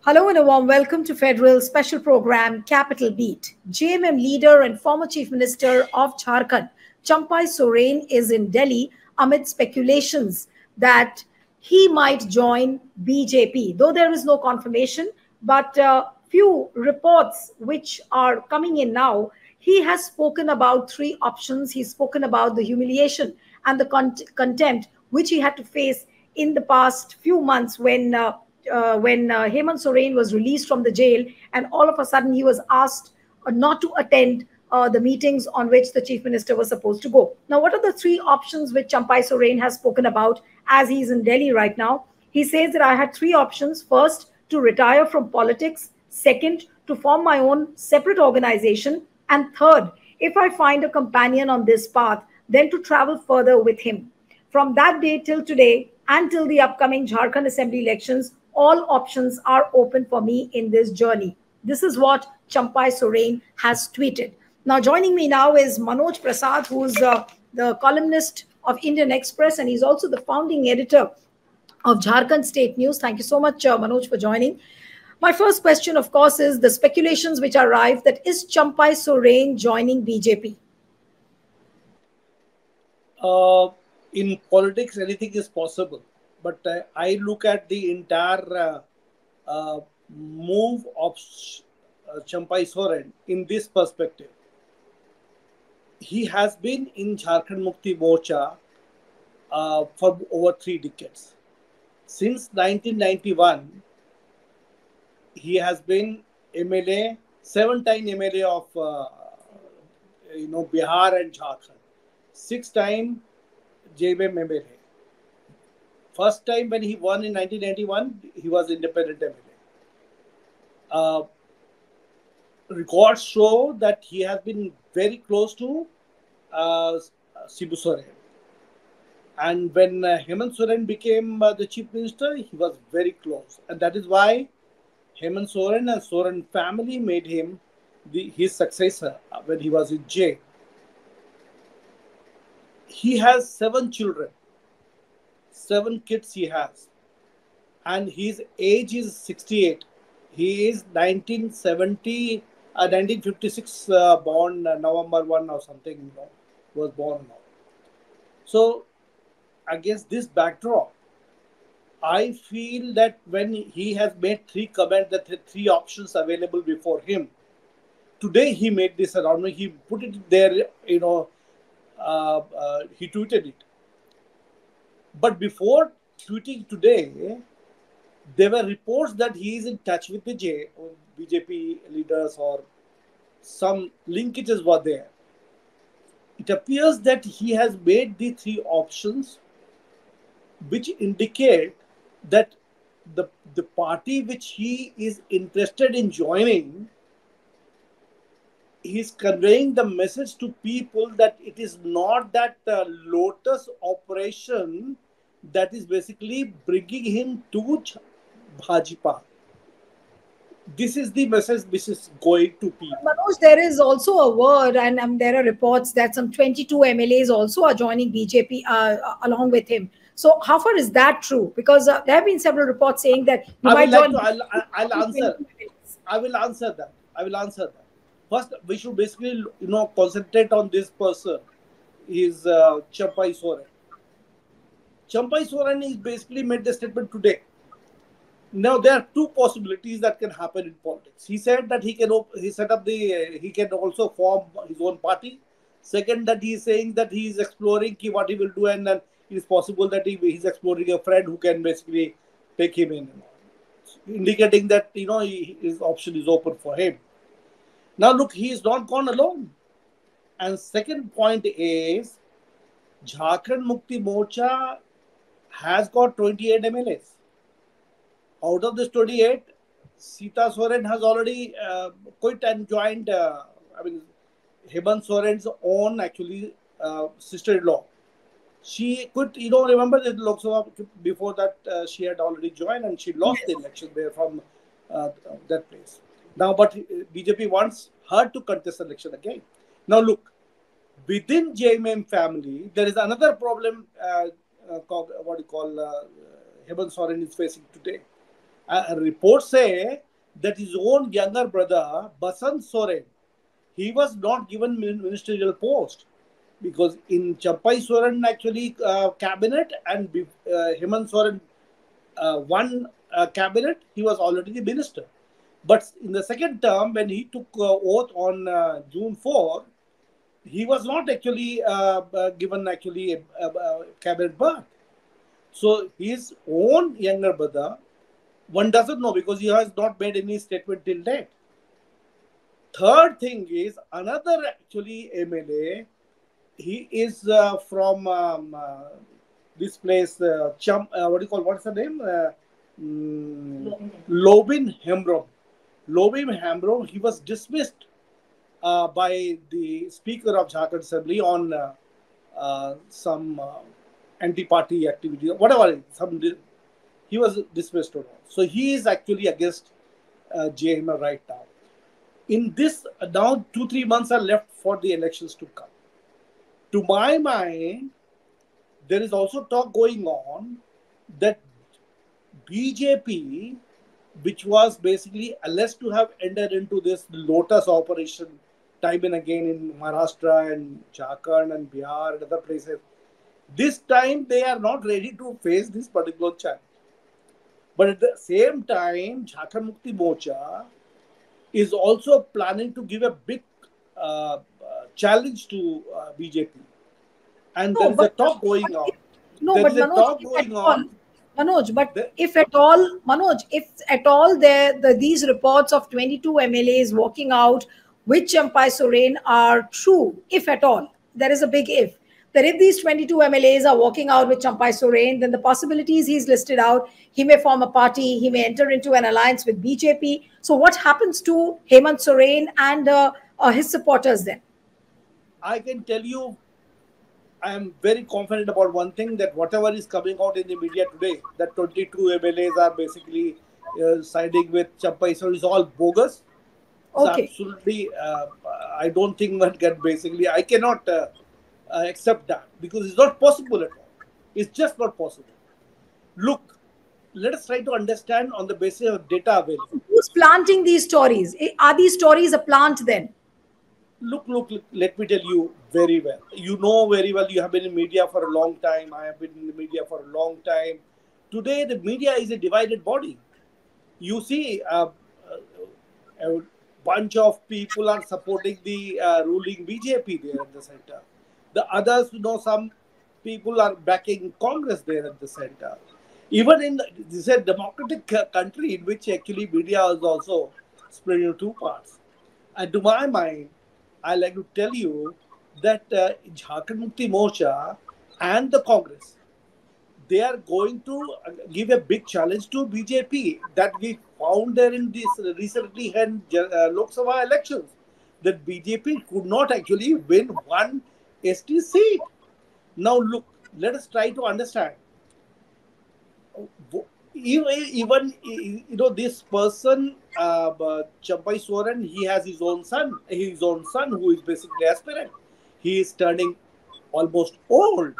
Hello and a warm welcome to Federal special program Capital Beat. JMM leader and former Chief Minister of Jharkhand, Champai Soren, is in Delhi amid speculations that he might join BJP. Though there is no confirmation, but few reports which are coming in now, he has spoken about three options. He's spoken about the humiliation and the contempt which he had to face in the past few months when Hemant Soren was released from the jail, and all of a sudden he was asked not to attend the meetings on which the chief minister was supposed to go. Now, what are the three options which Champai Soren has spoken about as he's in Delhi right now? He says that I had three options. First, to retire from politics. Second, to form my own separate organization. And third, if I find a companion on this path, then to travel further with him. From that day till today, and till the upcoming Jharkhand Assembly elections, all options are open for me in this journey. This is what Champai Soren has tweeted. Now, joining me now is Manoj Prasad, who is the columnist of Indian Express, and he's also the founding editor of Jharkhand State News. Thank you so much, Manoj, for joining. My first question, of course, is the speculations which arrived that is Champai Soren joining BJP? In politics, anything is possible. But I look at the entire move of Champai Soren in this perspective. He has been in Jharkhand Mukti Morcha for over 3 decades. Since 1991, he has been MLA, 7-time MLA of Bihar and Jharkhand, 6-time JMM MLA. First time when he won in 1991, he was independent MLA. Records show that he has been very close to Shiv Sena. And when Hemant Soren became the chief minister, he was very close. And that is why Hemant Soren and Soren family made him his successor when he was in jail. He has 7 children. 7 kids he has, and his age is 68. He is 1956 born, November 1 or something, was born now. So against this backdrop, I feel that when he has made 3 comments, that 3 options available before him, today he made this announcement. He put it there, he tweeted it. But before tweeting today, there were reports that he is in touch with the BJP leaders, or some linkages were there. It appears that he has made the 3 options, which indicate that the party which he is interested in joining, he is conveying the message to people that it is not that Lotus operation that is basically bringing him to Bhajpa. This is the message which is going to people. Manoj, there is also a word, and there are reports that some 22 MLAs also are joining BJP along with him. So how far is that true? Because there have been several reports saying that you might join. I'll answer. I will answer that. First, we should basically, concentrate on this person. Is Champai Soren. Champai Soren is basically made the statement today. Now there are 2 possibilities that can happen in politics. He said that he can also form his own party. Second, that he is saying that he is exploring what he will do, and then it is possible that he is exploring a friend who can basically take him in, indicating that his option is open for him. Now look, he is not gone alone. And second point is, Jharkhand Mukti Morcha has got 28 MLAs. Out of this 28, Sita Soren has already quit and joined, Hemant Soren's own, sister-in-law. She quit, remember that Lok Sabha, before that she had already joined, and she lost the election there from that place. Now, but BJP wants her to contest the election again. Now look, within JMM family, there is another problem, Hemant Soren is facing today. Reports say that his own younger brother, Hemant Soren, he was not given ministerial post, because in Champai Soren actually cabinet and Hemant Soren one cabinet, he was already the minister. But in the second term, when he took oath on June 4, he was not actually given actually a cabinet berth. So his own younger brother, one doesn't know because he has not made any statement till date. Third thing is another actually MLA. He is from this place, what do you call, what's the name? Lobin Hembrom. Lobin Hembrom, he was dismissed by the Speaker of Jharkhand Assembly on some anti-party activity, whatever. He was dismissed. So he is actually against JMM right now. In this, now 2-3 months are left for the elections to come. To my mind, there is also talk going on that BJP, which was basically alleged to have entered into this Lotus operation time and again in Maharashtra and Jharkhand and Bihar and other places, this time they are not ready to face this particular challenge. But at the same time, Jharkhand Mukti Morcha is also planning to give a big challenge to BJP. And there is a talk going on. No, but Manoj, but if at all these reports of 22 MLAs walking out with Champai Soren are true, if at all, there is a big if. That if these 22 MLAs are walking out with Champai Soren, then the possibilities he's listed out, he may form a party, he may enter into an alliance with BJP. So what happens to Hemant Soren and his supporters then? I can tell you, I am very confident about one thing, that whatever is coming out in the media today, that 22 MLAs are basically siding with Champai Soren, is all bogus. Okay. So absolutely, I don't think one can basically, I cannot accept that, because it's not possible at all. It's just not possible. Look, let us try to understand on the basis of data available. Who's planting these stories? Are these stories a plant then? Look, let me tell you very well. You know very well, you have been in media for a long time. I have been in the media for a long time. Today, the media is a divided body. You see, a bunch of people are supporting the ruling BJP there at the center. The others, some people are backing Congress there at the center. Even in this is a democratic country in which actually media is also split into two parts. And to my mind, I like to tell you that Jharkhand Mukti Morcha and the Congress, they are going to give a big challenge to BJP that we found there in this recently held Lok Sabha elections, that BJP could not actually win one ST seat. Now look, let us try to understand. Even this person, Champai Soren, he has his own son who is basically aspirant. He is turning almost old,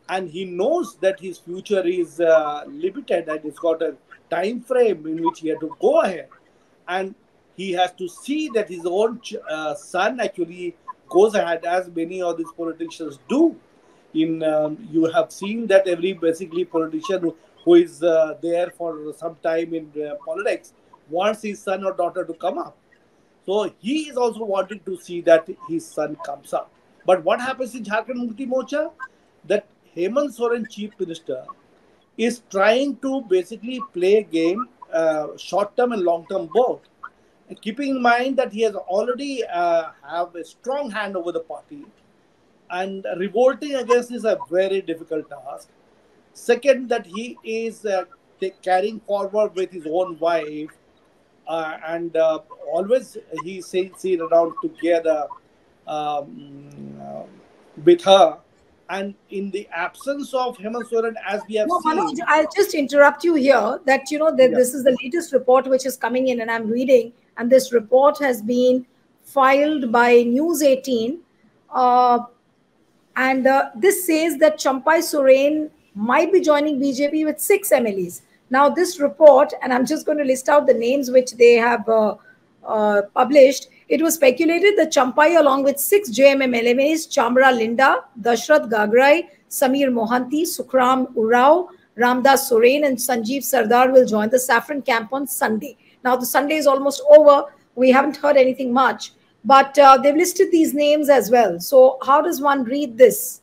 and he knows that his future is limited, and he's got a time frame in which he has to go ahead, and he has to see that his own son actually goes ahead, as many of these politicians do. You have seen that every basically politician who is there for some time in politics wants his son or daughter to come up. So he is also wanting to see that his son comes up. But what happens in Jharkhand Mukti Morcha? That Hemant Soren, Chief Minister, is trying to basically play a game, short-term and long-term both. And keeping in mind that he has already have a strong hand over the party, and revolting against is a very difficult task. Second, that he is carrying forward with his own wife, and always he seen around together with her. And in the absence of Hemant Soren, as we have seen... Manoj, I'll just interrupt you here that, this is the latest report which is coming in and I'm reading. And this report has been filed by News 18. And this says that Champai Soren might be joining BJP with 6 MLAs. Now, this report, and I'm just going to list out the names which they have published. It was speculated that Champai, along with 6 JMM LMAs, Chamra Linda, Dashrath Gagrai, Samir Mohanty, Sukram Urao, Ramdas Soren, and Sanjeev Sardar will join the Saffron camp on Sunday. Now, the Sunday is almost over. We haven't heard anything much, but they've listed these names as well. So, how does one read this?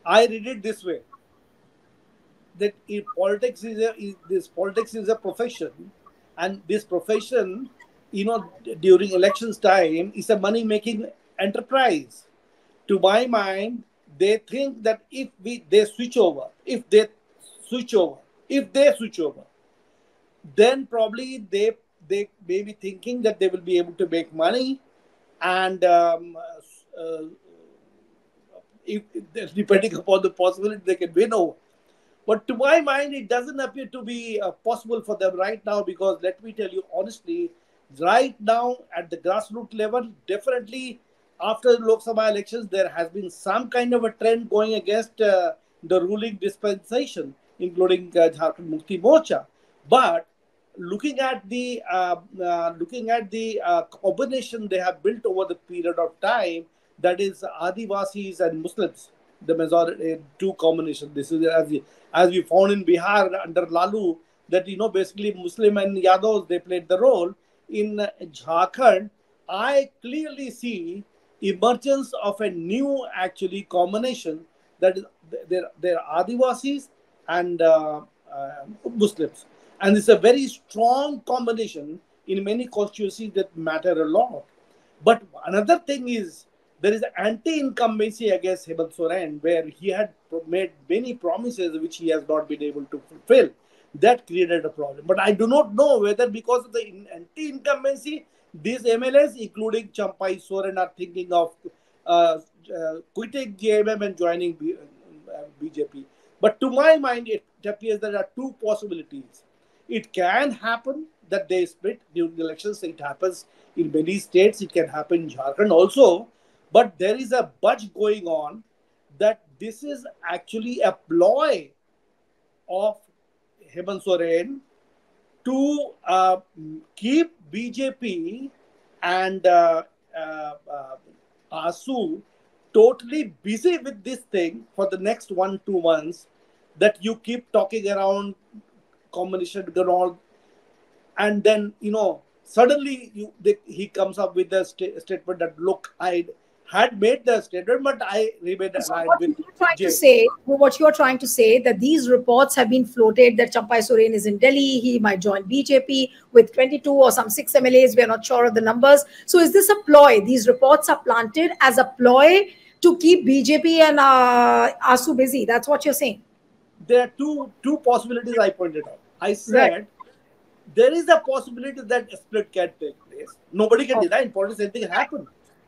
I read it this way: that politics is a profession, and this profession, during elections time, is a money-making enterprise. To my mind, they think that if they switch over, then probably they may be thinking that they will be able to make money, and if depending upon the possibility, they can win over. But to my mind, it doesn't appear to be possible for them right now, because let me tell you honestly, right now at the grassroots level, definitely after the Lok Sabha elections, there has been some kind of a trend going against the ruling dispensation, including Jharkhand Mukti Morcha. But looking at the combination they have built over the period of time, that is Adivasis and Muslims, the majority two combination. This is as we found in Bihar under Lalu, that basically Muslim and Yadavs, they played the role. In Jharkhand, I clearly see emergence of a new actually combination, that is there are Adivasis and Muslims, and it's a very strong combination in many constituencies that matter a lot. But another thing is, there is anti-incumbency against Hemant Soren, where he had made many promises which he has not been able to fulfill. That created a problem. But I do not know whether because of the anti-incumbency, these MLAs, including Champai Soren, are thinking of quitting JMM and joining BJP. But to my mind, it appears there are two possibilities. It can happen that they split during the elections. It happens in many states. It can happen in Jharkhand also. But there is a budge going on that this is actually a ploy of Hemant Soren to keep BJP and ASU totally busy with this thing for the next 1-2 months, that you keep talking around combination and all, and then suddenly he comes up with a statement that, look, I had made the statement, but I remained aligned with what you're trying to say, that these reports have been floated that Champai Soren is in Delhi, he might join BJP with 22 or some 6 MLAs, we're not sure of the numbers. So is this a ploy? These reports are planted as a ploy to keep BJP and ASU busy. That's what you're saying. There are two possibilities I pointed out. I said, there is a possibility that a split can take place. Nobody can deny in politics anything can happen.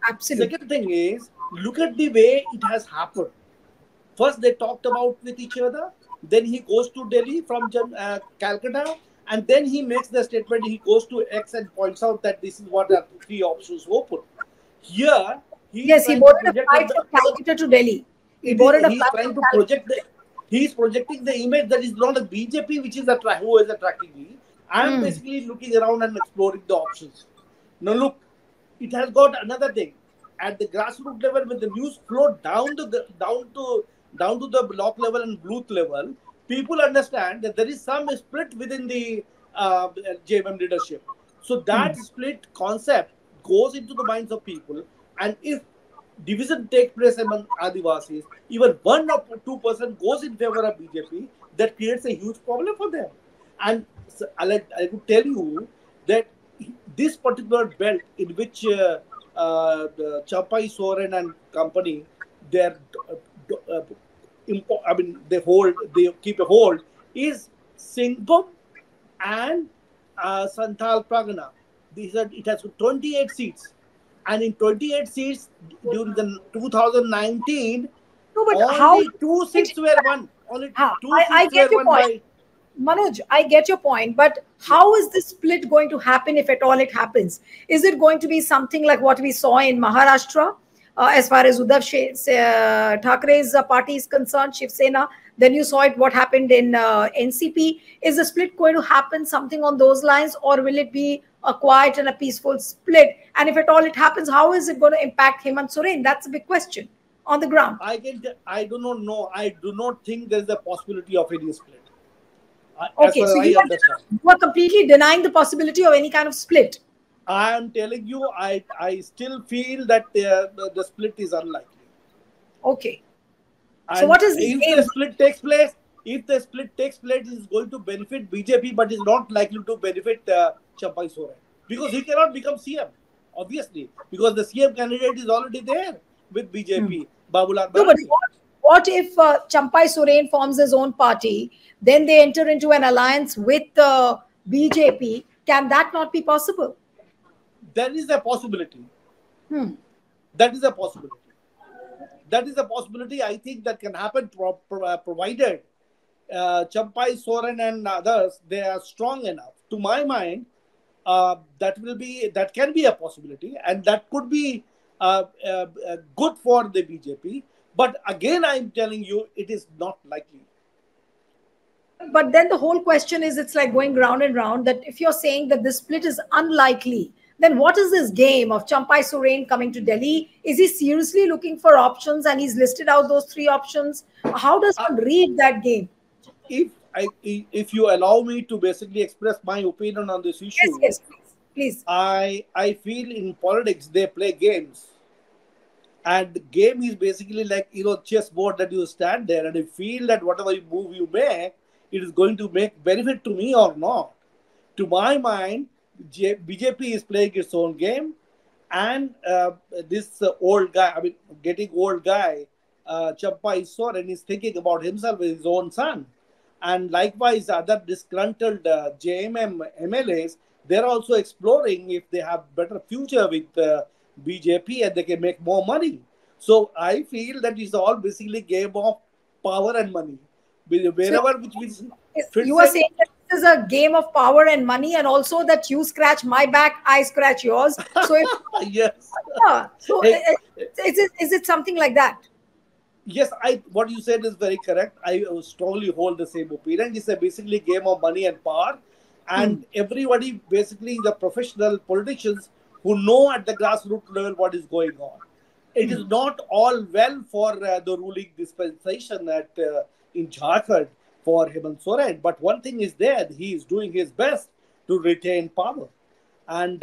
Absolutely. Second thing is, look at the way it has happened. First, they talked about with each other. Then he goes to Delhi from Calcutta, and then he makes the statement. He goes to X and points out that this is what are 3 options open. Here, he boarded a flight from Calcutta to Delhi. He is projecting the image that is not a BJP which is who is attracting me. I am basically looking around and exploring the options. Now look, it has got another thing. At the grassroots level, when the news flowed down to the block level and booth level, people understand that there is some split within the JMM leadership. So that split concept goes into the minds of people, and if division takes place among Adivasis, even 1 or 2% goes in favor of BJP, that creates a huge problem for them. And so I could tell you that this particular belt in which the Champai Soren and company, they keep a hold, is Singhbum and Santhal Pargana. It has 28 seats. And in 28 seats during the 2019, only 2 seats were won. Only 2 seats were won by... Manoj, I get your point, but how is this split going to happen if at all it happens? Is it going to be something like what we saw in Maharashtra, as far as Thackeray's party is concerned, Shiv Sena. Then you saw it, what happened in NCP. Is the split going to happen something on those lines, or will it be a quiet and a peaceful split? And if at all it happens, how is it going to impact Hemant Soren? That's a big question on the ground. I do not know. I do not think there is a possibility of any split. Okay, so you are completely denying the possibility of any kind of split. I am telling you, I still feel that the split is unlikely. Okay. And so what is if the split takes place? If the split takes place, it is going to benefit BJP, but is not likely to benefit Champai Soren, because he cannot become CM, obviously, because the CM candidate is already there with BJP. Babulal no, but what if Champai Soren forms his own party, then they enter into an alliance with BJP? Can that not be possible? There is a possibility. That is a possibility. That is a possibility. I think that can happen provided Champai Soren and others, they are strong enough. To my mind, that can be a possibility, and that could be good for the BJP. But again, I'm telling you, it is not likely. But then the whole question is, it's like going round and round, that if you're saying that this split is unlikely, then what is this game of Champai Soren coming to Delhi? Is he seriously looking for options, and he's listed out those 3 options? How does one read that game? If you allow me to basically express my opinion on this issue, yes, please. I feel in politics they play games, and the game is basically like chessboard, that you stand there and you feel that whatever move you make, it is going to make benefit to me or not. To my mind, BJP is playing its own game, and this old guy, getting old guy, Champai Soren, is thinking about himself and his own son. And likewise, other disgruntled JMM MLAs, they're also exploring if they have better future with BJP and they can make more money. So I feel that it's all basically game of power and money. Wherever you are saying that this is a game of power and money, and also that you scratch my back, I scratch yours. So yes. Yeah. So is it something like that? Yes, what you said is very correct. I strongly hold the same opinion. It's basically a game of money and power. And everybody, basically the professional politicians who know at the grassroots level what is going on. It is not all well for the ruling dispensation in Jharkhand for Hemant Soren. But one thing is there, he is doing his best to retain power. And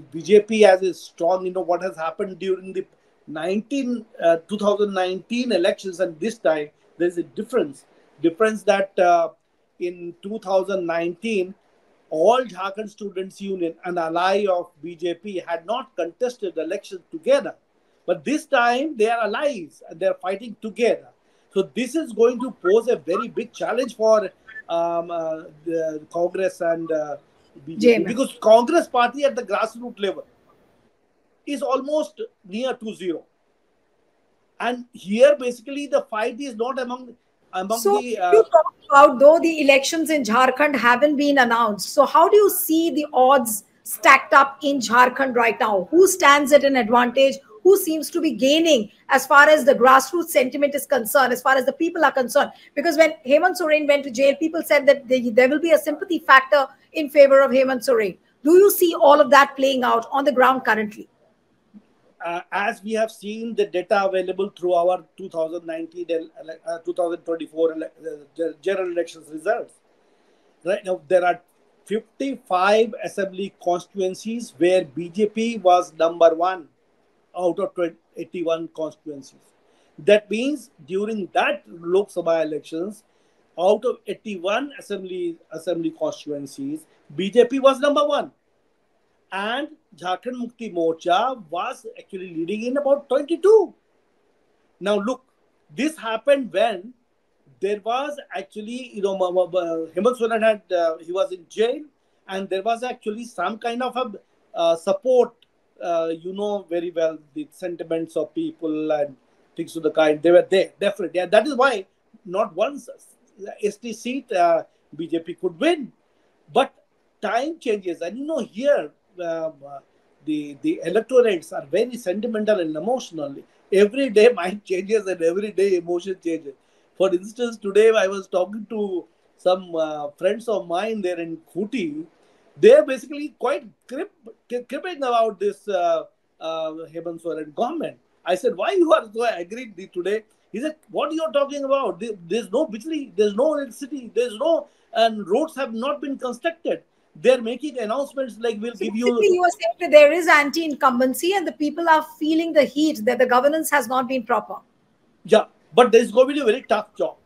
BJP has a strong, what has happened during the 2019 elections and this time, there's a difference that in 2019 all Jharkhand Students Union, an ally of BJP, had not contested the elections together, but this time they are allies and they're fighting together. So this is going to pose a very big challenge for the Congress and BJP, because Congress party at the grassroots level is almost near 2-0. And here, basically, the fight is not among so the... you talk about, though the elections in Jharkhand haven't been announced, so how do you see the odds stacked up in Jharkhand right now? Who stands at an advantage? Who seems to be gaining as far as the grassroots sentiment is concerned, as far as the people are concerned? Because when Hemant Soren went to jail, people said that there will be a sympathy factor in favor of Hemant Soren. Do you see all of that playing out on the ground currently? As we have seen the data available through our 2024 general elections results, right now there are 55 assembly constituencies where BJP was number 1 out of 81 constituencies. That means during that Lok Sabha elections, out of 81 assembly constituencies, BJP was number 1. And Jharkhand Mukti Morcha was actually leading in about 22. Now look, this happened when there was actually, Hemant Soren he was in jail, and there was actually some kind of a support, very well, the sentiments of people and things of the kind. They were there, definitely. And that is why not once ST seat BJP could win. But time changes. And here, the electorates are very sentimental and emotional. Every day mind changes and every day emotion changes. For instance, today I was talking to some friends of mine there in Khuti. They're basically quite cribbing about this Hemant Soren government. I said, why you are so angry today? He said, what you are talking about? There's no bijli, there's no electricity, there's no, and roads have not been constructed. They're making announcements like we'll So give basically, you. you are saying that there is anti-incumbency and the people are feeling the heat that the governance has not been proper. Yeah, but there's going to be a very tough job.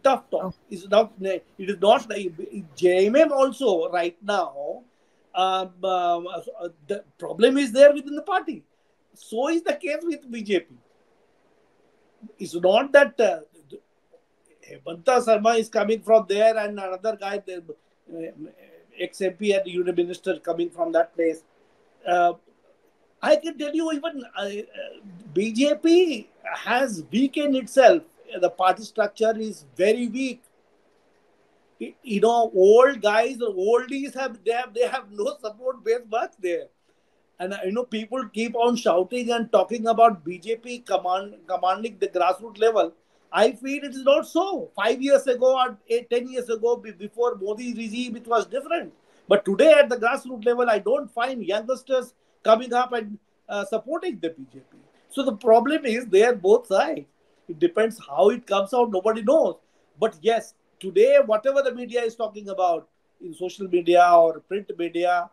Tough talk. Oh. It is not like JMM also right now. The problem is there within the party. So is the case with BJP. It's not that Hemant Sharma is coming from there and another guy, the ex-MP and union minister coming from that place. I can tell you even BJP has weakened itself. The party structure is very weak. You know, old guys, oldies they have no support base much there. And you know, people keep on shouting and talking about BJP commanding the grassroots level. I feel it is not so. 5 years ago or 10 years ago, before Modi regime, it was different. But today at the grassroots level, I don't find youngsters coming up and supporting the BJP. So the problem is they are both sides. It depends how it comes out. Nobody knows. But yes, today, whatever the media is talking about in social media or print media,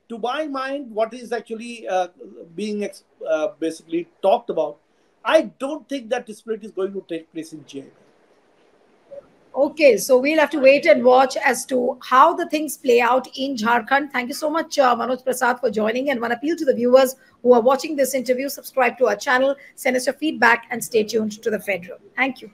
to my mind, what is actually being basically talked about, I don't think that the split is going to take place in JMM. Okay, so we'll have to wait and watch as to how the things play out in Jharkhand. Thank you so much, Manoj Prasad, for joining. And one appeal to the viewers who are watching this interview, subscribe to our channel, send us your feedback, and stay tuned to The Federal. Thank you.